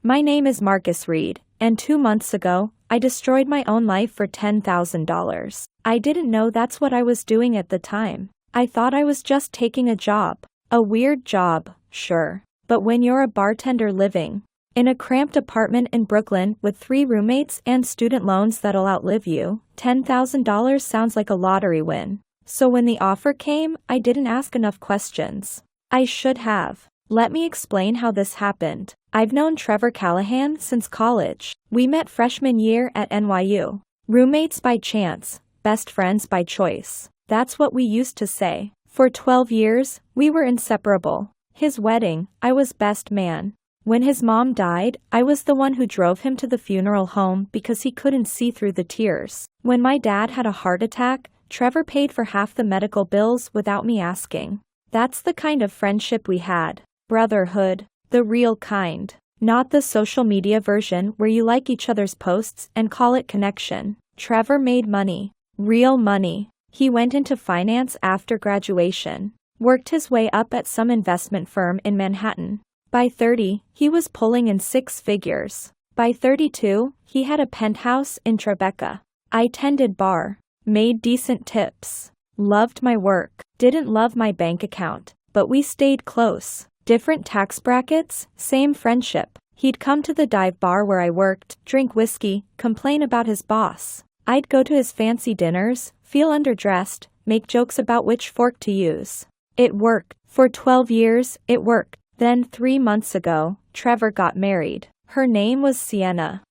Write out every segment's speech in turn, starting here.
My name is Marcus Reed, and 2 months ago, I destroyed my own life for $10,000. I didn't know that's what I was doing at the time. I thought I was just taking a job. A weird job, sure. But when you're a bartender living in a cramped apartment in Brooklyn with 3 roommates and student loans that'll outlive you, $10,000 sounds like a lottery win. So when the offer came, I didn't ask enough questions. I should have. Let me explain how this happened. I've known Trevor Callahan since college. We met freshman year at NYU. Roommates by chance, best friends by choice. That's what we used to say. For 12 years, we were inseparable. His wedding, I was best man. When his mom died, I was the one who drove him to the funeral home because he couldn't see through the tears. When my dad had a heart attack, Trevor paid for half the medical bills without me asking. That's the kind of friendship we had. Brotherhood. The real kind. Not the social media version where you like each other's posts and call it connection. Trevor made money. Real money. He went into finance after graduation. Worked his way up at some investment firm in Manhattan. By 30, he was pulling in 6 figures. By 32, he had a penthouse in Tribeca. I tended bar. Made decent tips. Loved my work. Didn't love my bank account, but we stayed close. Different tax brackets, same friendship. He'd come to the dive bar where I worked, drink whiskey, complain about his boss. I'd go to his fancy dinners, feel underdressed, make jokes about which fork to use. It worked. For 12 years, it worked. Then 3 months ago, Trevor got married. Her name was Sienna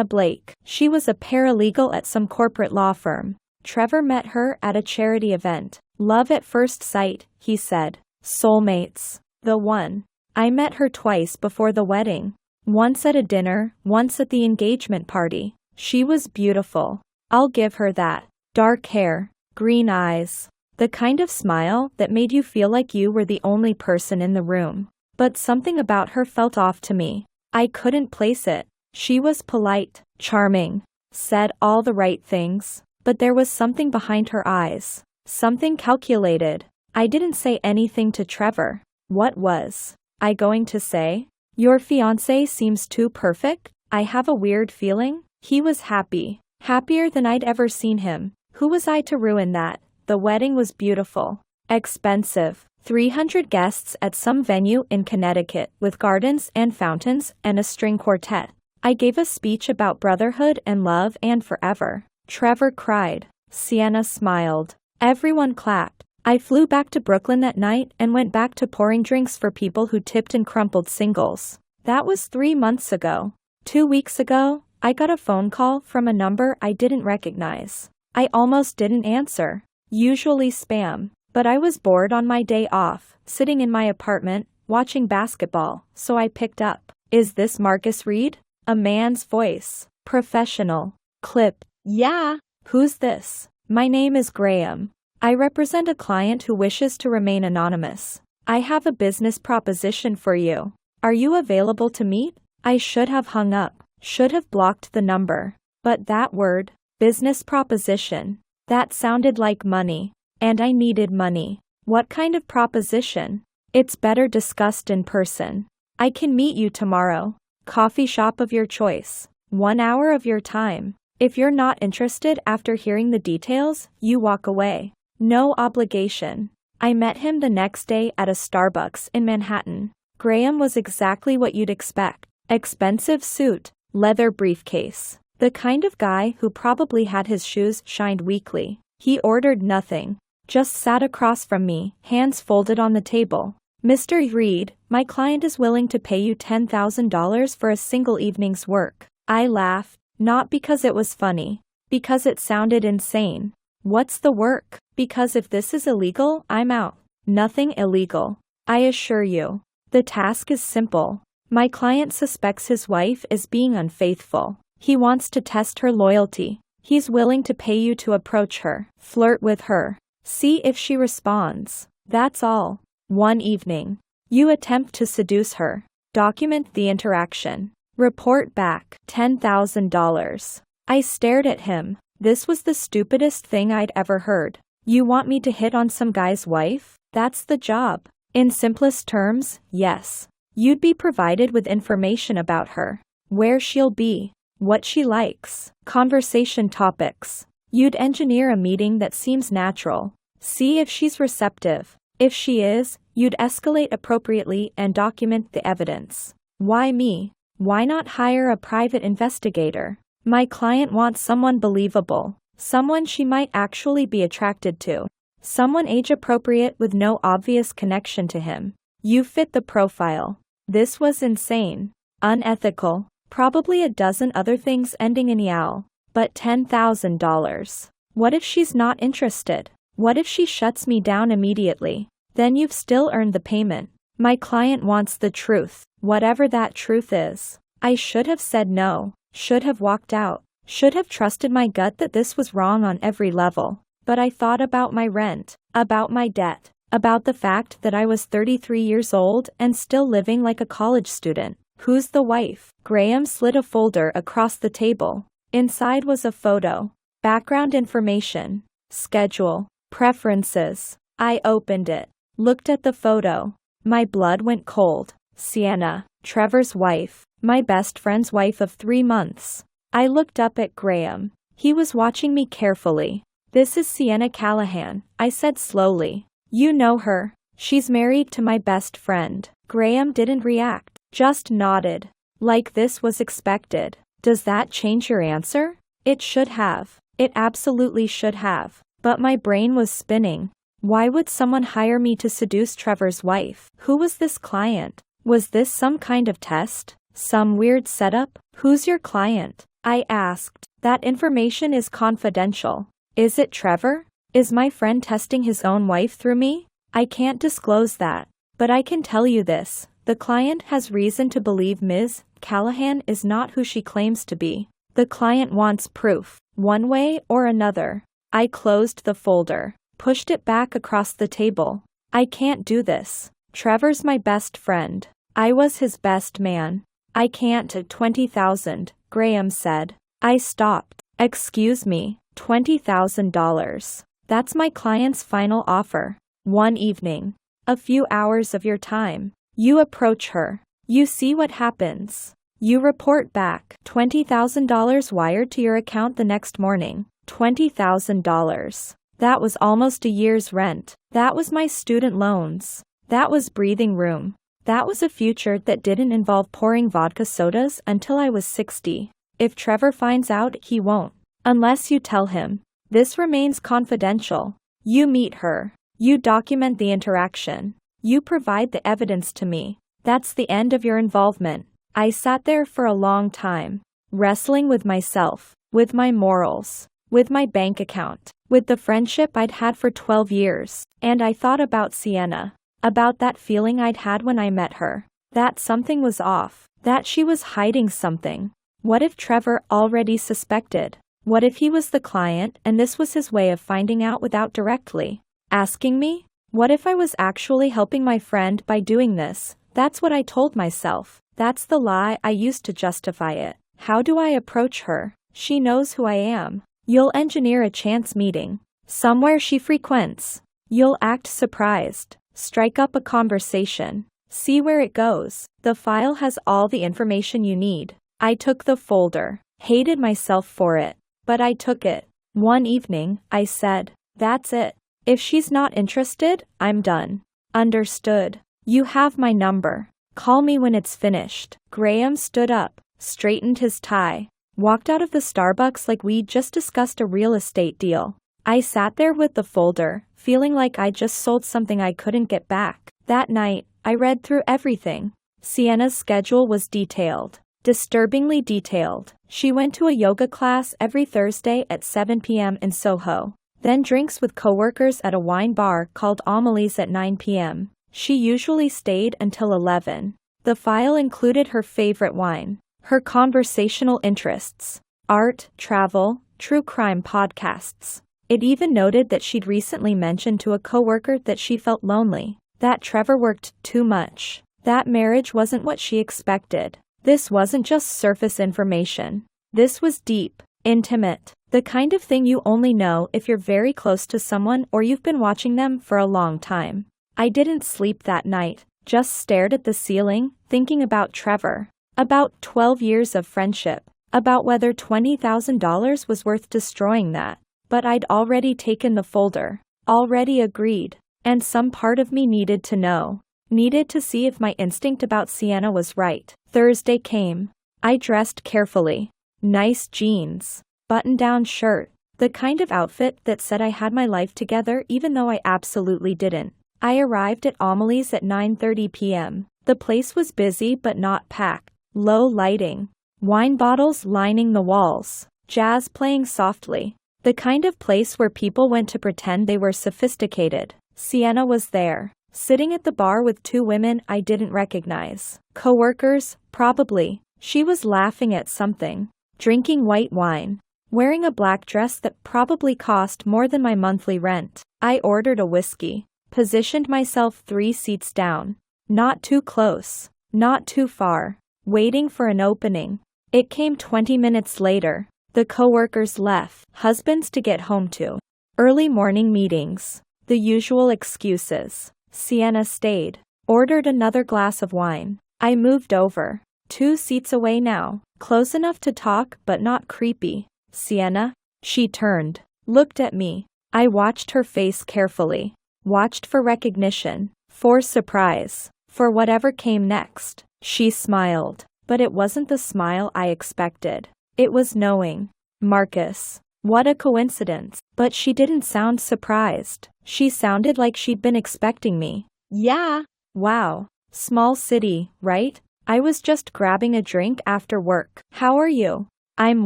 Blake. She was a paralegal at some corporate law firm. Trevor met her at a charity event. Love at first sight, he said. Soulmates. The one. I met her twice before the wedding. Once at a dinner, once at the engagement party. She was beautiful. I'll give her that. Dark hair, green eyes. The kind of smile that made you feel like you were the only person in the room. But something about her felt off to me. I couldn't place it. She was polite, charming, said all the right things. But there was something behind her eyes. Something calculated. I didn't say anything to Trevor. What was I going to say? Your fiancé seems too perfect? I have a weird feeling. He was happy. Happier than I'd ever seen him. Who was I to ruin that? The wedding was beautiful. Expensive. 300 guests at some venue in Connecticut with gardens and fountains and a string quartet. I gave a speech about brotherhood and love and forever. Trevor cried. Sienna smiled. Everyone clapped. I flew back to Brooklyn that night and went back to pouring drinks for people who tipped and crumpled singles. That was 3 months ago. 2 weeks ago, I got a phone call from a number I didn't recognize. I almost didn't answer. Usually spam. But I was bored on my day off, sitting in my apartment, watching basketball, so I picked up. Is this Marcus Reed? A man's voice. Professional. Clip. Yeah. Who's this? My name is Graham. I represent a client who wishes to remain anonymous. I have a business proposition for you. Are you available to meet? I should have hung up. Should have blocked the number. But that word, business proposition, that sounded like money. And I needed money. What kind of proposition? It's better discussed in person. I can meet you tomorrow. Coffee shop of your choice. 1 hour of your time. If you're not interested after hearing the details, you walk away. No obligation. I met him the next day at a Starbucks in Manhattan. Graham was exactly what you'd expect. Expensive suit, leather briefcase. The kind of guy who probably had his shoes shined weekly. He ordered nothing. Just sat across from me, hands folded on the table. Mr. Reed, my client is willing to pay you $10,000 for a single evening's work. I laughed, not because it was funny, because it sounded insane. What's the work? Because if this is illegal, I'm out. Nothing illegal. I assure you. The task is simple. My client suspects his wife is being unfaithful. He wants to test her loyalty. He's willing to pay you to approach her, flirt with her. See if she responds. That's all. 1 evening. You attempt to seduce her. Document the interaction. Report back. $10,000. I stared at him. This was the stupidest thing I'd ever heard. You want me to hit on some guy's wife? That's the job. In simplest terms, yes. You'd be provided with information about her, where she'll be, what she likes, conversation topics. You'd engineer a meeting that seems natural. See if she's receptive. If she is, you'd escalate appropriately and document the evidence. Why me? Why not hire a private investigator? My client wants someone believable, someone she might actually be attracted to, someone age-appropriate with no obvious connection to him. You fit the profile. This was insane, unethical, probably a dozen other things ending in "-ial." But $10,000. What if she's not interested? What if she shuts me down immediately? Then you've still earned the payment. My client wants the truth, whatever that truth is. I should have said no, should have walked out, should have trusted my gut that this was wrong on every level. But I thought about my rent, about my debt, about the fact that I was 33 years old and still living like a college student. Who's the wife? Graham slid a folder across the table. Inside was a photo, background information, schedule, preferences. I opened it, looked at the photo. My blood went cold. Sienna, Trevor's wife, my best friend's wife of 3 months. I looked up at Graham. He was watching me carefully. This is Sienna Callahan, I said slowly. You know her. She's married to my best friend. Graham didn't react, just nodded. Like this was expected. Does that change your answer? It should have. It absolutely should have. But my brain was spinning. Why would someone hire me to seduce Trevor's wife? Who was this client? Was this some kind of test? Some weird setup? Who's your client? I asked. That information is confidential. Is it Trevor? Is my friend testing his own wife through me? I can't disclose that. But I can tell you this. The client has reason to believe Ms. Callahan is not who she claims to be. The client wants proof, one way or another. I closed the folder, pushed it back across the table. I can't do this. Trevor's my best friend. I was his best man. I can't. 20,000, Graham said. I stopped. Excuse me, $20,000. That's my client's final offer. One evening. A few hours of your time. You approach her. You see what happens. You report back. $20,000 wired to your account the next morning. $20,000. That was almost a year's rent. That was my student loans. That was breathing room. That was a future that didn't involve pouring vodka sodas until I was 60. If Trevor finds out, he won't. Unless you tell him. This remains confidential. You meet her. You document the interaction. You provide the evidence to me. That's the end of your involvement. I sat there for a long time, wrestling with myself, with my morals, with my bank account, with the friendship I'd had for 12 years. And I thought about Sienna, about that feeling I'd had when I met her, that something was off, that she was hiding something. What if Trevor already suspected? What if he was the client and this was his way of finding out without directly asking me? What if I was actually helping my friend by doing this? That's what I told myself. That's the lie I used to justify it. How do I approach her? She knows who I am. You'll engineer a chance meeting. Somewhere she frequents. You'll act surprised. Strike up a conversation. See where it goes. The file has all the information you need. I took the folder. Hated myself for it. But I took it. One evening, I said, that's it. If she's not interested, I'm done. Understood. You have my number. Call me when it's finished. Graham stood up, straightened his tie, walked out of the Starbucks like we'd just discussed a real estate deal. I sat there with the folder, feeling like I just sold something I couldn't get back. That night, I read through everything. Sienna's schedule was detailed. Disturbingly detailed. She went to a yoga class every Thursday at 7 p.m. in Soho. Then drinks with coworkers at a wine bar called Amelie's at 9 p.m. She usually stayed until 11. The file included her favorite wine, her conversational interests, art, travel, true crime podcasts. It even noted that she'd recently mentioned to a coworker that she felt lonely, that Trevor worked too much, that marriage wasn't what she expected. This wasn't just surface information. This was deep, intimate, the kind of thing you only know if you're very close to someone or you've been watching them for a long time. I didn't sleep that night, just stared at the ceiling, thinking about Trevor, about 12 years of friendship, about whether $20,000 was worth destroying that. But I'd already taken the folder, already agreed, and some part of me needed to know, needed to see if my instinct about Sienna was right. Thursday came. I dressed carefully. Nice jeans, button-down shirt, the kind of outfit that said I had my life together even though I absolutely didn't. I arrived at Amelie's at 9:30 p.m. The place was busy but not packed. Low lighting, wine bottles lining the walls, jazz playing softly. The kind of place where people went to pretend they were sophisticated. Sienna was there, sitting at the bar with two women I didn't recognize. Coworkers, probably. She was laughing at something, drinking white wine, wearing a black dress that probably cost more than my monthly rent. I ordered a whiskey, positioned myself 3 seats down, not too close, not too far, waiting for an opening. It came 20 minutes later. The coworkers left, husbands to get home to, early morning meetings, the usual excuses. Sienna stayed, ordered another glass of wine. I moved over, 2 seats away now, close enough to talk but not creepy. Sienna? She turned, looked at me. I watched her face carefully, watched for recognition, for surprise, for whatever came next. She smiled, but it wasn't the smile I expected. It was knowing. Marcus. What a coincidence. But she didn't sound surprised. She sounded like she'd been expecting me. Yeah. Wow. Small city, right? I was just grabbing a drink after work. How are you? I'm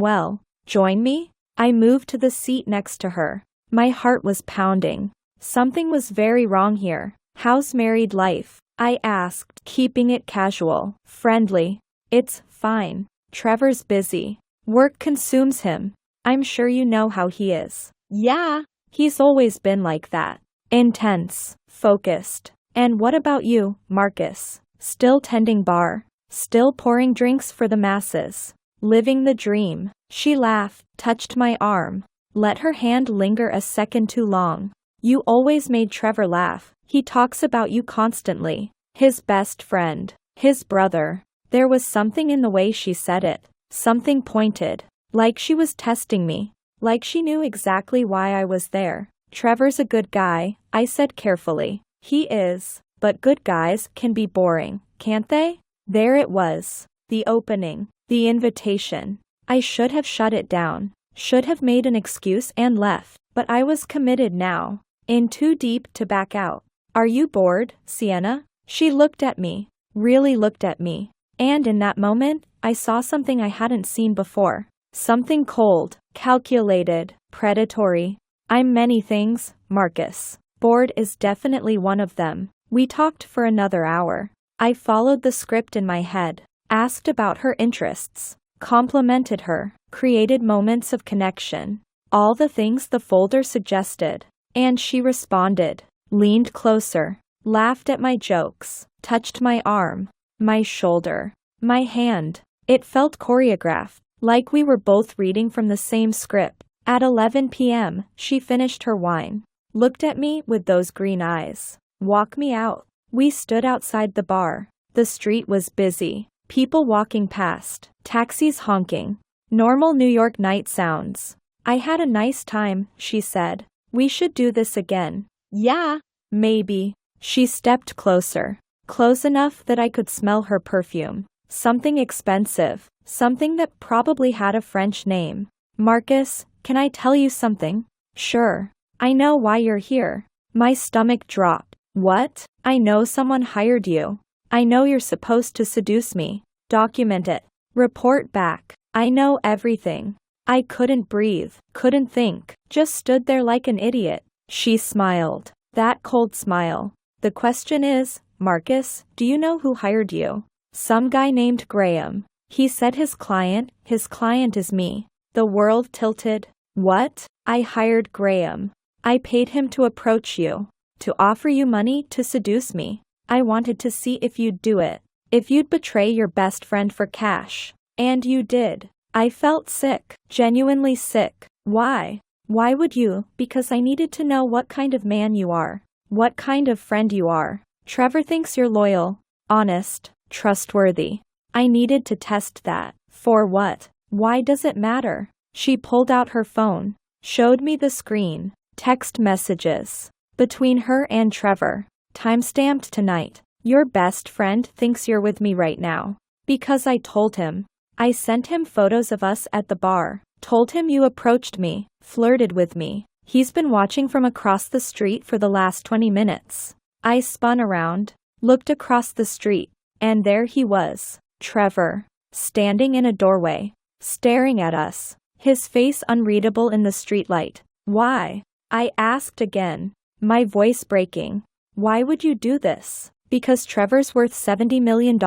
well. Join me? I moved to the seat next to her. My heart was pounding. Something was very wrong here. How's married life? I asked, keeping it casual, friendly. It's fine. Trevor's busy. Work consumes him. I'm sure you know how he is. Yeah. He's always been like that. Intense. Focused. And what about you, Marcus? Still tending bar? Still pouring drinks for the masses? Living the dream? She laughed, touched my arm. Let her hand linger a second too long. You always made Trevor laugh. He talks about you constantly. His best friend. His brother. There was something in the way she said it. Something pointed, like she was testing me, like she knew exactly why I was there. Trevor's a good guy, I said carefully. He is, but good guys can be boring, can't they? There it was, the opening, the invitation. I should have shut it down, should have made an excuse and left, but I was committed now, in too deep to back out. Are you bored, Sienna? She looked at me, really looked at me, and in that moment, I saw something I hadn't seen before. Something cold, calculated, predatory. I'm many things, Marcus. Bored is definitely one of them. We talked for another hour. I followed the script in my head, asked about her interests, complimented her, created moments of connection. All the things the folder suggested. And she responded, leaned closer, laughed at my jokes, touched my arm, my shoulder, my hand. It felt choreographed, like we were both reading from the same script. At 11 p.m., she finished her wine, looked at me with those green eyes. Walk me out. We stood outside the bar. The street was busy, people walking past, taxis honking. Normal New York night sounds. I had a nice time, she said. We should do this again. Yeah. Maybe. She stepped closer, close enough that I could smell her perfume. Something expensive, something that probably had a French name. Marcus, can I tell you something? Sure. I know why you're here. My stomach dropped. What? I know someone hired you. I know you're supposed to seduce me. Document it. Report back. I know everything. I couldn't breathe, couldn't think, just stood there like an idiot. She smiled. That cold smile. The question is, Marcus, do you know who hired you? Some guy named Graham. He said his client is me. The world tilted. What? I hired Graham. I paid him to approach you, to offer you money to seduce me. I wanted to see if you'd do it, if you'd betray your best friend for cash. And you did. I felt sick, genuinely sick. Why? Why would you? Because I needed to know what kind of man you are, what kind of friend you are. Trevor thinks you're loyal, honest, trustworthy. I needed to test that. For what? Why does it matter? She pulled out her phone, showed me the screen. Text messages. Between her and Trevor. Timestamped tonight. Your best friend thinks you're with me right now. Because I told him. I sent him photos of us at the bar. Told him you approached me, flirted with me. He's been watching from across the street for the last 20 minutes. I spun around, looked across the street, and there he was, Trevor, standing in a doorway, staring at us, his face unreadable in the streetlight. Why? I asked again, my voice breaking. Why would you do this? Because Trevor's worth $70 million,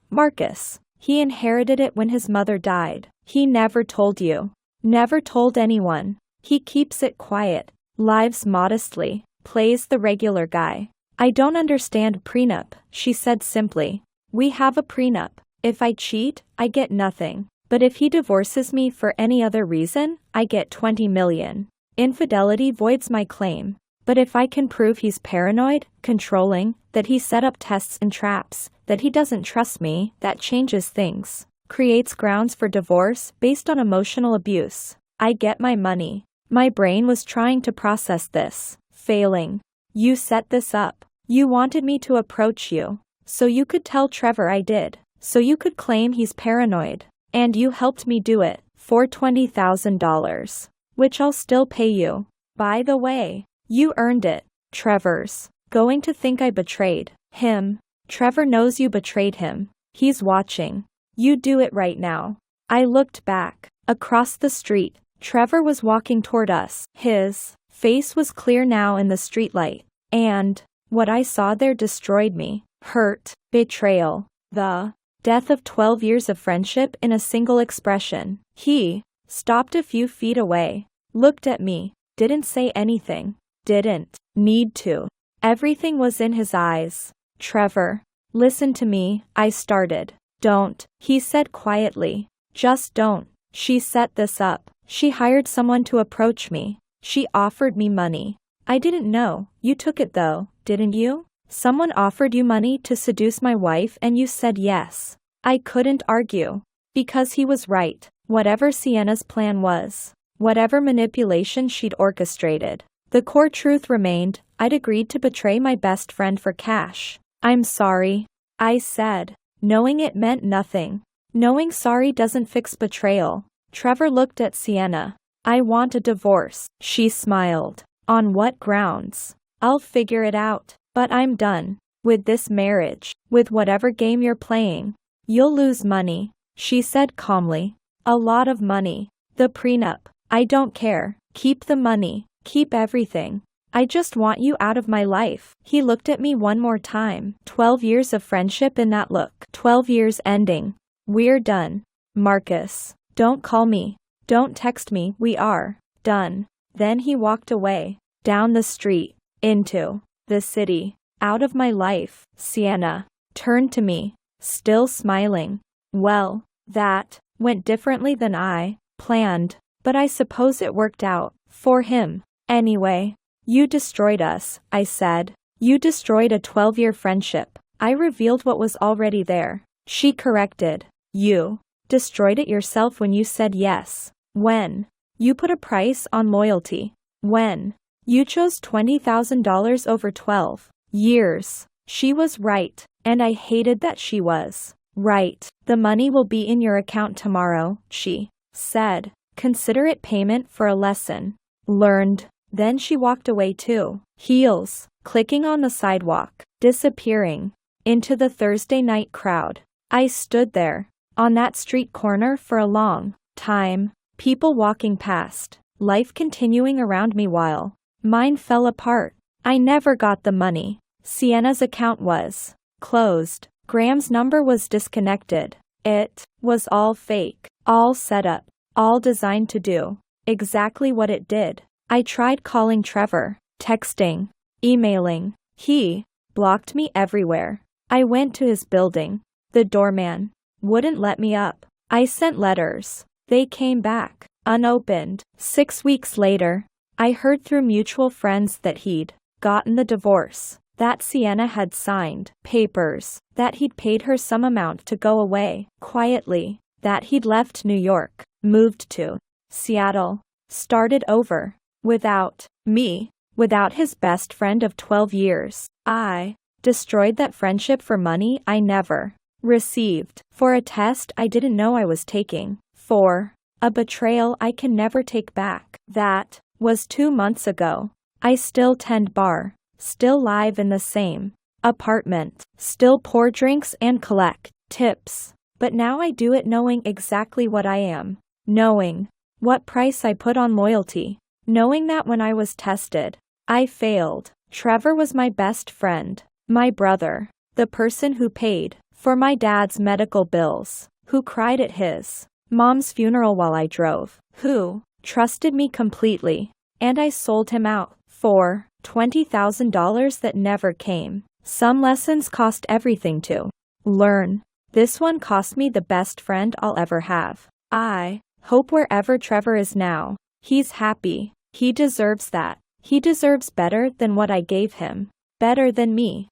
Marcus. He inherited it when his mother died. He never told you. Never told anyone. He keeps it quiet, lives modestly, plays the regular guy. I don't understand prenup, she said simply. We have a prenup. If I cheat, I get nothing. But if he divorces me for any other reason, I get $20 million. Infidelity voids my claim. But if I can prove he's paranoid, controlling, that he set up tests and traps, that he doesn't trust me, that changes things. Creates grounds for divorce based on emotional abuse. I get my money. My brain was trying to process this. Failing. You set this up. You wanted me to approach you. So you could tell Trevor I did. So you could claim he's paranoid. And you helped me do it. For $20,000. Which I'll still pay you. By the way. You earned it. Trevor's going to think I betrayed him. Trevor knows you betrayed him. He's watching. You do it right now. I looked back. Across the street, Trevor was walking toward us. His face was clear now in the streetlight. And what I saw there destroyed me. Hurt. Betrayal. The death of 12 years of friendship in a single expression. He stopped a few feet away. Looked at me. Didn't say anything. Didn't need to. Everything was in his eyes. Trevor, listen to me, I started. Don't, he said quietly. Just don't. She set this up. She hired someone to approach me. She offered me money. I didn't know. You took it though, didn't you? Someone offered you money to seduce my wife and you said yes. I couldn't argue. Because he was right. Whatever Sienna's plan was. Whatever manipulation she'd orchestrated. The core truth remained, I'd agreed to betray my best friend for cash. I'm sorry. I said, knowing it meant nothing. Knowing sorry doesn't fix betrayal. Trevor looked at Sienna. I want a divorce. She smiled. On what grounds? I'll figure it out. But I'm done. With this marriage. With whatever game you're playing. You'll lose money. She said calmly. A lot of money. The prenup. I don't care. Keep the money. Keep everything. I just want you out of my life. He looked at me one more time. 12 years of friendship in that look. 12 years ending. We're done. Marcus. Don't call me. Don't text me. We are done. Then he walked away. Down the street. Into the city. Out of my life. Sienna turned to me. Still smiling. Well, that went differently than I planned. But I suppose it worked out. For him. Anyway. You destroyed us, I said. You destroyed a 12-year friendship. I revealed what was already there. She corrected. You destroyed it yourself when you said yes. When you put a price on loyalty. When you chose $20,000 over 12 years. She was right. And I hated that she was right. The money will be in your account tomorrow, she said. Consider it payment for a lesson learned. Then she walked away too. Heels clicking on the sidewalk, disappearing into the Thursday night crowd. I stood there on that street corner for a long time. People walking past, life continuing around me while mine fell apart. I never got the money. Sienna's account was closed. Graham's number was disconnected. It was all fake, all set up, all designed to do exactly what it did. I tried calling Trevor, texting, emailing. He blocked me everywhere. I went to his building. The doorman wouldn't let me up. I sent letters. They came back, unopened. 6 weeks later, I heard through mutual friends that he'd gotten the divorce. that Sienna had signed papers, that he'd paid her some amount to go away quietly, that he'd left New York, moved to Seattle, started over, without me, without his best friend of 12 years. I destroyed that friendship for money I never received, for a test I didn't know I was taking, for a betrayal I can never take back. That was 2 months ago. I still tend bar, still live in the same apartment, still pour drinks and collect tips. But now I do it knowing exactly what I am, knowing what price I put on loyalty, knowing that when I was tested, I failed. Trevor was my best friend, my brother, the person who paid for my dad's medical bills, who cried at his mom's funeral while I drove, who trusted me completely, and I sold him out for $20,000 that never came. Some lessons cost everything to learn. This one cost me the best friend I'll ever have. I hope wherever Trevor is now, he's happy. He deserves that. He deserves better than what I gave him. Better than me.